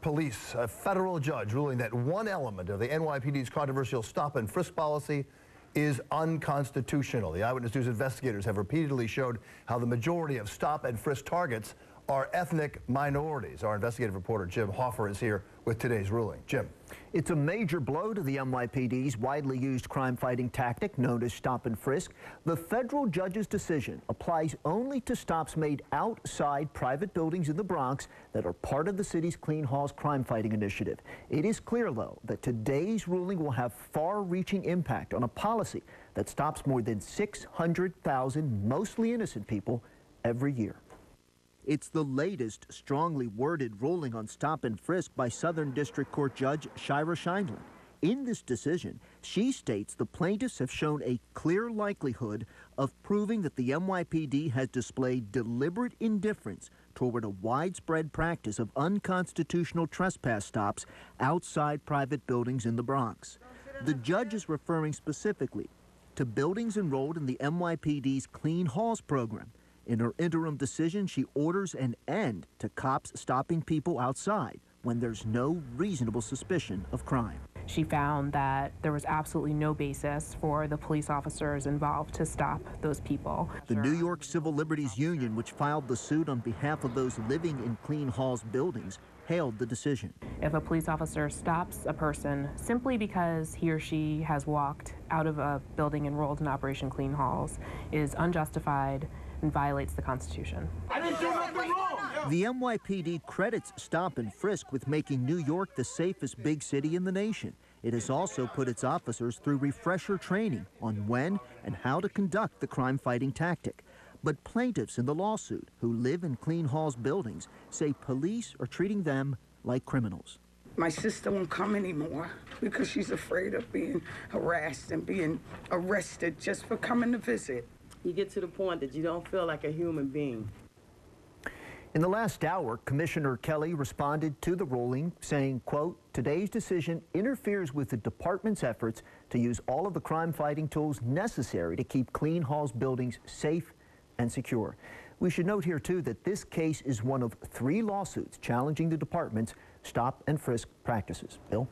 Police, a federal judge ruling that one element of the NYPD's controversial stop and frisk policy is unconstitutional. The Eyewitness News investigators have repeatedly showed how the majority of stop and frisk targets are ethnic minorities. Our investigative reporter Jim Hoffer is here with today's ruling. Jim. It's a major blow to the NYPD's widely used crime-fighting tactic known as stop and frisk. The federal judge's decision applies only to stops made outside private buildings in the Bronx that are part of the city's Clean Halls crime-fighting initiative. It is clear, though, that today's ruling will have far-reaching impact on a policy that stops more than 600,000 mostly innocent people every year. It's the latest strongly worded ruling on stop and frisk by Southern District Court Judge Shira Scheindlin. In this decision, she states the plaintiffs have shown a clear likelihood of proving that the NYPD has displayed deliberate indifference toward a widespread practice of unconstitutional trespass stops outside private buildings in the Bronx. The judge is referring specifically to buildings enrolled in the NYPD's Clean Halls program. In her interim decision, she orders an end to cops stopping people outside when there's no reasonable suspicion of crime. She found that there was absolutely no basis for the police officers involved to stop those people. The New York Civil Liberties Union, which filed the suit on behalf of those living in Clean Halls buildings, hailed the decision. If a police officer stops a person simply because he or she has walked out of a building enrolled in Operation Clean Halls, is unjustified and violates the Constitution. I didn't do nothing wrong. The NYPD credits stop and frisk with making New York the safest big city in the nation. It has also put its officers through refresher training on when and how to conduct the crime-fighting tactic. But plaintiffs in the lawsuit who live in Clean Halls buildings say police are treating them like criminals. My sister won't come anymore because she's afraid of being harassed and being arrested just for coming to visit. You get to the point that you don't feel like a human being. In the last hour, Commissioner Kelly responded to the ruling, saying, quote, today's decision interferes with the department's efforts to use all of the crime-fighting tools necessary to keep Clean Halls buildings safe and secure. We should note here, too, that this case is one of 3 lawsuits challenging the department's stop and frisk practices. Bill?